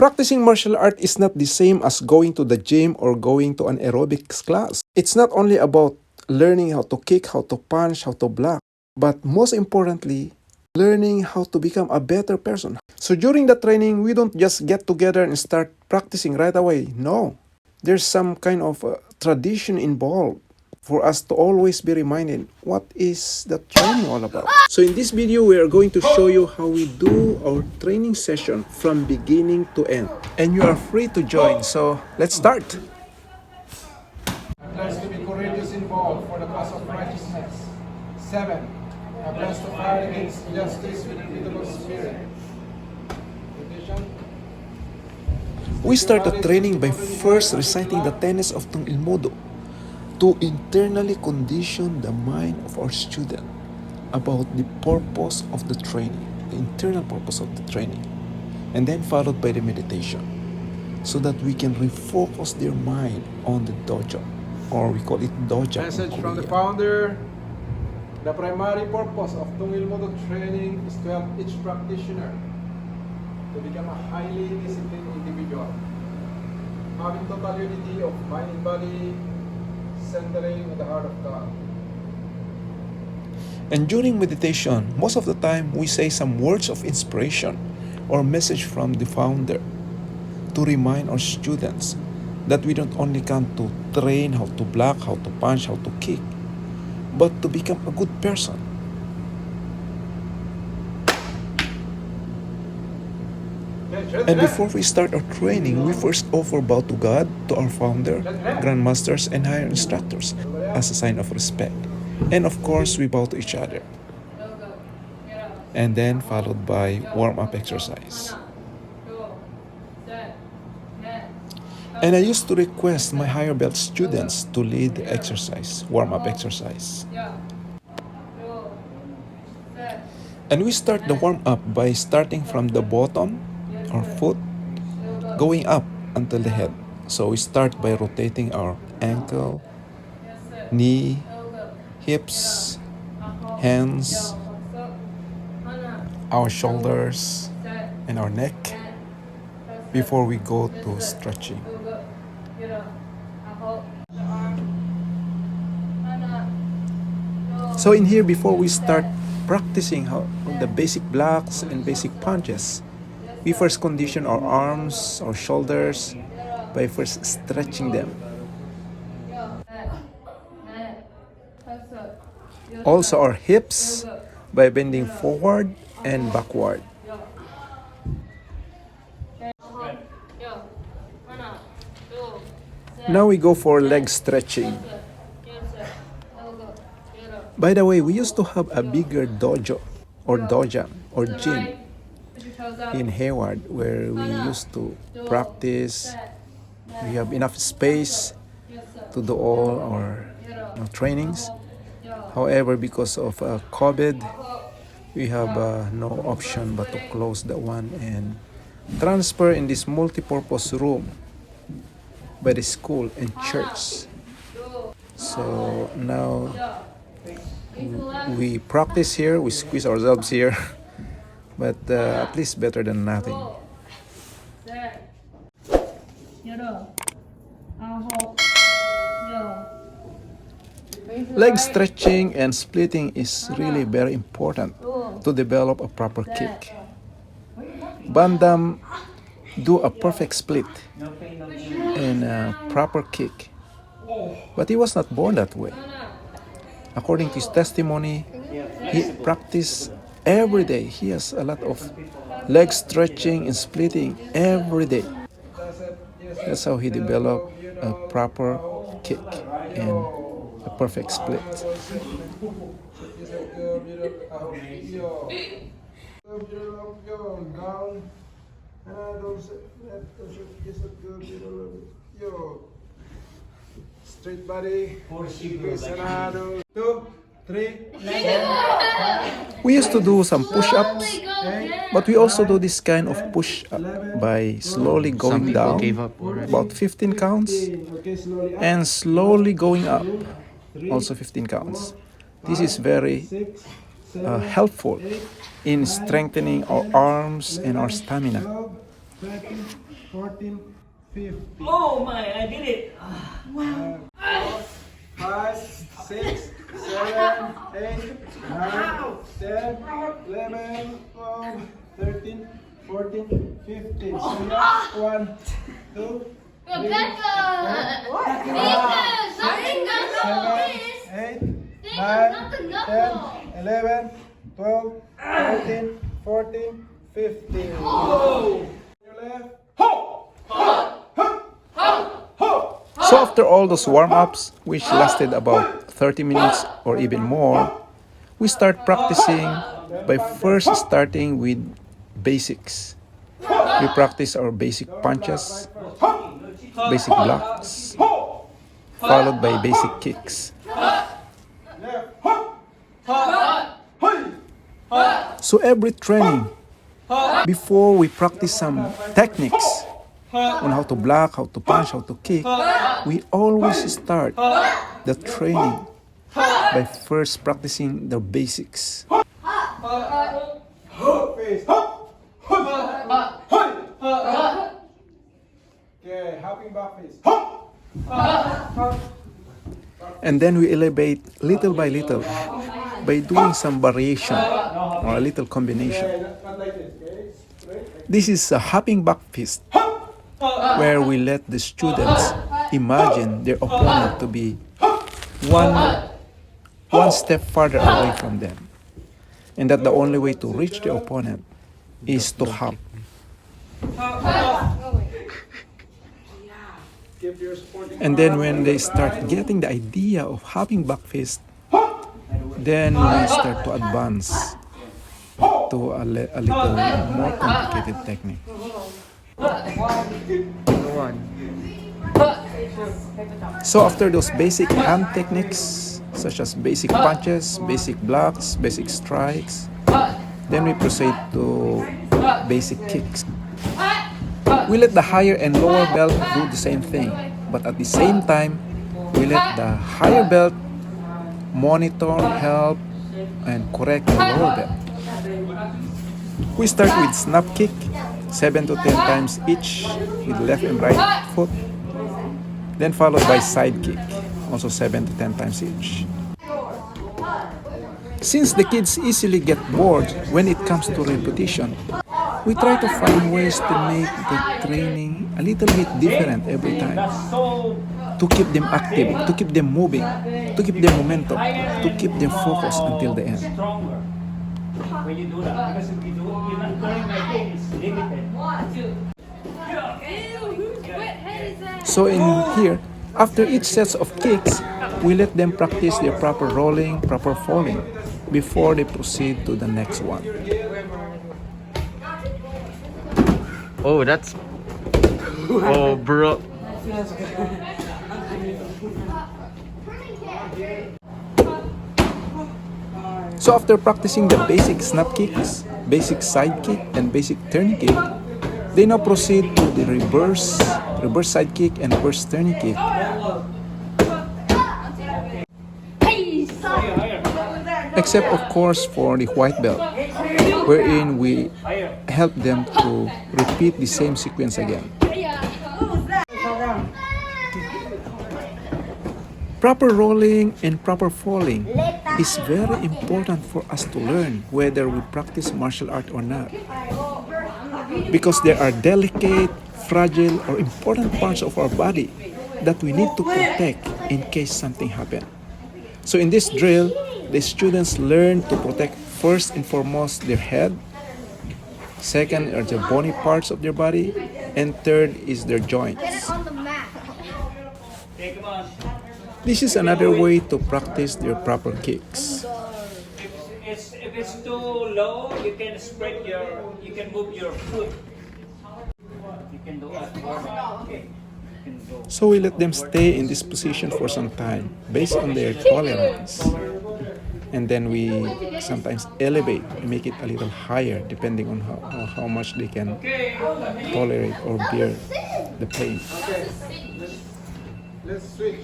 Practicing martial art is not the same as going to the gym or going to an aerobics class. It's not only about learning how to kick, how to punch, how to block, but most importantly, learning how to become a better person. So during the training, we don't just get together and start practicing right away. No, there's some kind of tradition involved for us to always be reminded what is the training all about. So in this video, we are going to show you how we do our training session from beginning to end. And you are free to join, so let's start. I pledge to be courageous in all for the cause of righteousness. 7. I pledge to fight against justice with irritable spirit. Petition. We start the training by first reciting the tenets of Tung Ilmodo to internally condition the mind of our student about the purpose of the training, the internal purpose of the training, and then followed by the meditation, so that we can refocus their mind on the dojo, or we call it dojang. Message from the founder. The primary purpose of Tung Ilmodo training is to help each practitioner to become a highly disciplined individual, having total unity of mind and body, centering on the heart of God. And during meditation, most of the time we say some words of inspiration or message from the founder to remind our students that we don't only come to train how to block, how to punch, how to kick, but to become a good person. And before we start our training, we first offer bow to God, to our founder, grandmasters, and higher instructors as a sign of respect. And of course, we bow to each other. And then followed by warm-up exercise. And I used to request my higher belt students to lead the exercise, warm-up exercise. And we start the warm-up by starting from the bottom, our foot, going up until the head. So we start by rotating our ankle, knee, hips, hands, our shoulders, and our neck before we go to stretching. So in here, before we start practicing how the basic blocks and basic punches, we first condition our arms, our shoulders by first stretching them. Also our hips by bending forward and backward. Now we go for leg stretching. By the way, we used to have a bigger dojo or dojang or gym in Hayward where we used to practice. We have enough space to do all our trainings. However, because of COVID, we have no option but to close that one and transfer in this multi-purpose room by the school and church. So now we practice here, we squeeze ourselves here, but at least better than nothing. Leg stretching and splitting is really very important to develop a proper kick. Bandam do a perfect split and a proper kick, but he was not born that way. According to his testimony, he practiced every day. He has a lot of leg stretching and splitting every day. That's how he developed a proper kick and a perfect split. Straight body. 2, 3. We used to do some push-ups, but we also do this kind of push-up by slowly going down, about 15 counts, and slowly going up, also 15 counts. This is very helpful in strengthening our arms and our stamina. 14, 15. Oh my, I did it. 5, 6, 7, 8, 9, 10, 11, 12, 13, 14, 15. So you have 1, 2, 3, Rebecca! 4, Venus! Nothing 7, 8, 9, 10, 11, 12, 13, 14, 15. Oh! Your left. So after all those warm-ups, which lasted about 30 minutes or even more, we start practicing by first starting with basics. We practice our basic punches, basic blocks, followed by basic kicks. So every training, before we practice some techniques on how to block, how to punch, how to kick, we always start the training by first practicing the basics. Face. Okay, hopping back face. And then we elevate little by little by doing some variation or a little combination. Okay, not like this, okay? Straight. This is a hopping back fist, where we let the students imagine their opponent to be one step farther away from them, and that the only way to reach the opponent is to hop. Give your supporting And then when they start getting the idea of hopping back fist, then we start to advance to a little more complicated technique. So after those basic hand techniques, such as basic punches, basic blocks, basic strikes, then we proceed to basic kicks. We let the higher and lower belt do the same thing, but at the same time, we let the higher belt monitor, help, and correct the lower belt. We start with snap kick, 7 to 10 times each with left and right foot, then followed by side kick, also 7 to 10 times each. Since the kids easily get bored when it comes to repetition, we try to find ways to make the training a little bit different every time, to keep them active, to keep them moving, to keep their momentum, to keep them focused until the end. When you do that, because if you do, you're not going like this, it's limited. 1, 2. So in here, after each set of kicks, we let them practice their proper rolling, proper falling, before they proceed to the next one. Oh, that's. Oh, bro. So after practicing the basic snap kicks, basic side kick, and basic turn kick, they now proceed to the reverse side kick and reverse turn kick. Except of course for the white belt, wherein we help them to repeat the same sequence again. Proper rolling and proper falling is very important for us to learn whether we practice martial art or not, because there are delicate, fragile, or important parts of our body that we need to protect in case something happens. So in this drill, the students learn to protect first and foremost their head, second are the bony parts of their body, and third is their joints. This is another way to practice their proper kicks. If it's too low, you can spread you can move your foot. You can do it. Okay. You can go. So we let them stay in this position for some time based on their tolerance. And then we sometimes elevate, make it a little higher depending on how much they can tolerate or bear the pain. Okay, let's switch.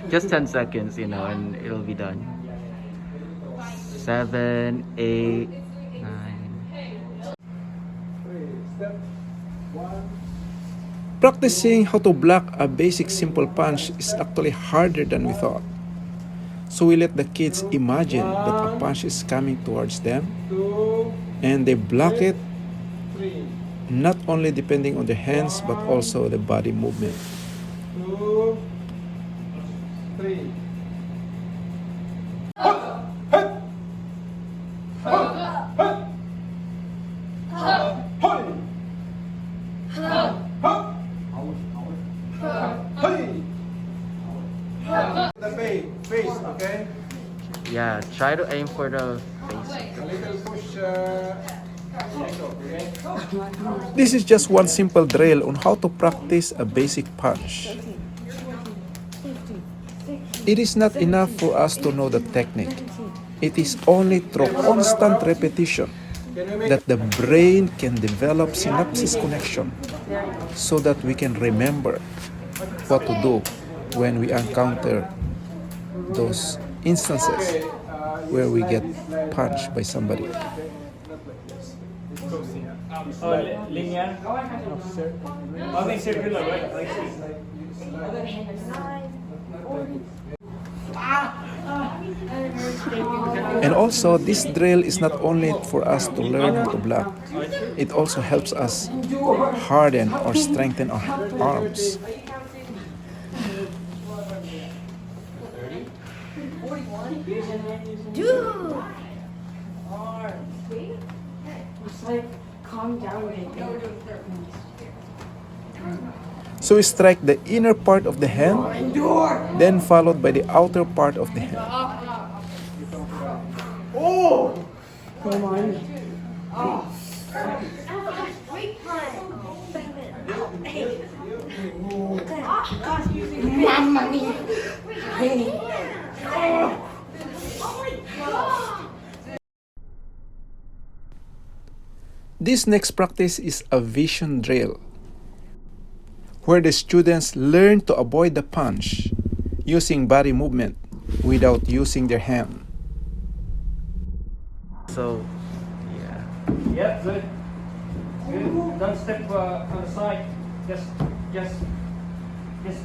Just 10 seconds, and it'll be done. 7, 8, 9. step. 1. Practicing how to block a basic simple punch is actually harder than we thought. So we let the kids imagine that a punch is coming towards them 2, and they block it, 3. not only depending on their hands but also the body movement. 2, 3. The face, okay? Yeah, try to aim for the face. A little push. Okay? This is just one simple drill on how to practice a basic punch. It is not enough for us to know the technique. It is only through constant repetition that the brain can develop synapses connection so that we can remember what to do when we encounter those instances where we get punched by somebody. Oh, linear? I mean circular, right? I see. And also, this drill is not only for us to learn how to block, it also helps us harden or strengthen our arms. Dude! It's like, calm down, baby. So we strike the inner part of the hand, then followed by the outer part of the hand. Come on. Mamma mia. This next practice is a vision drill, where the students learn to avoid the punch using body movement without using their hand. So, yeah. Yeah, good. Good. Don't step on the side. Just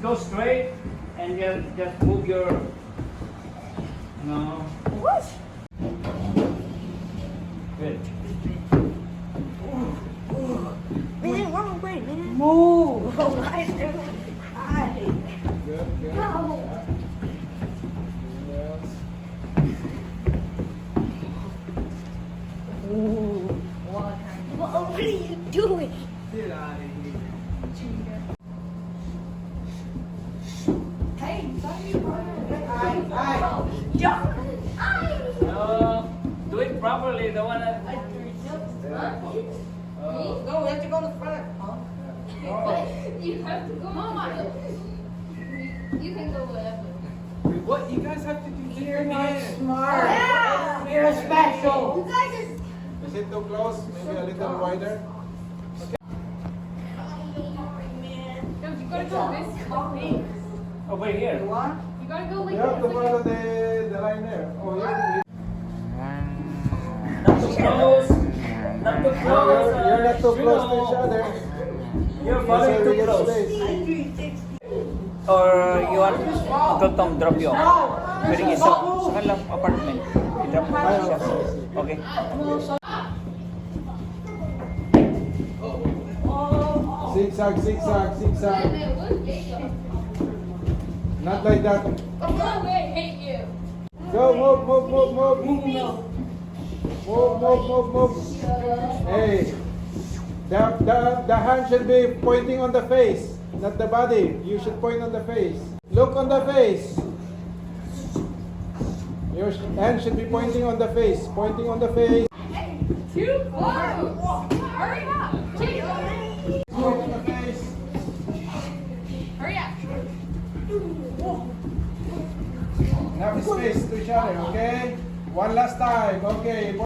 go straight and just move your. No. Good. Man, wrong way, man. Move. Oh, I still cry. No. Ooh. What are you doing? Hey, Do it properly. The one that. No, we have to go to the front. Huh? You have to go. Mama. You can go wherever. What? You guys have to do You're not smart. Yeah. You're special. You guys are. Is it too close? Maybe a little wider? No, you gotta go this way. Over here. You gotta go like You have to this. follow the line there. Oh, yeah. Not too close. Not too close. You're not too close to each other. You're following too close. Or you want Uncle Tom drop you off? Pwede kayo sa kanilang apartment. I-drop mo siya. Okay. Zigzag, zigzag, zigzag. Not like that. I hate you. Go, move, move, move, move. Move, move, move, move. Hey. The hand should be pointing on the face, not the body. You should point on the face. Look on the face. Your hand should be pointing on the face. Pointing on the face. Too close. Hurry up. Point on the face. Hurry up. Have space to each other, okay? One last time, okay.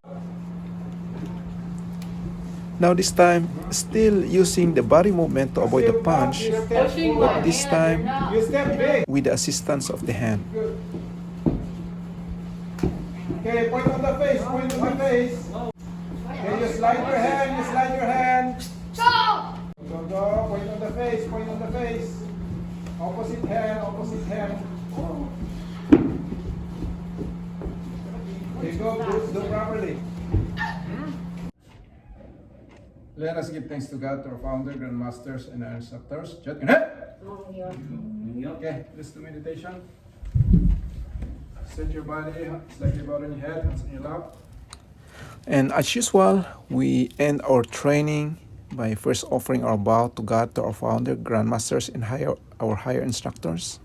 Now this time, still using the body movement to avoid the punch, but this time You step big. with the assistance of the hand. Good. Okay, point on the face, point on the face. Okay, you slide your hand, you slide your hand. Stop. face, point on the face. Opposite hand, opposite hand. Okay, do properly. Let us give thanks to God, to our founder, grandmasters, and our instructors. Okay, let's do meditation. Set your body slightly about on your head, hands on your lap. And as usual, we end our training by first offering our bow to God, to our founder, grandmasters, and our higher instructors,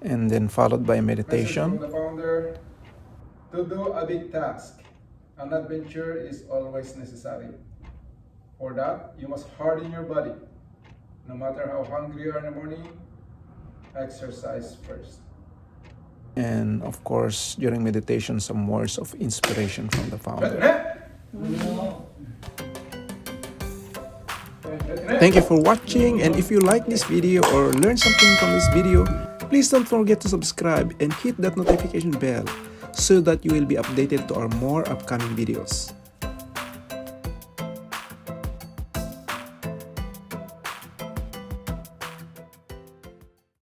and then followed by Message meditation. from the founder: to do a big task, an adventure is always necessary. For that, you must harden your body. No matter how hungry you are in the morning, exercise first. And of course, during meditation, some words of inspiration from the founder. Thank you for watching, and if you like this video or learn something from this video, please don't forget to subscribe and hit that notification bell so that you will be updated to our more upcoming videos.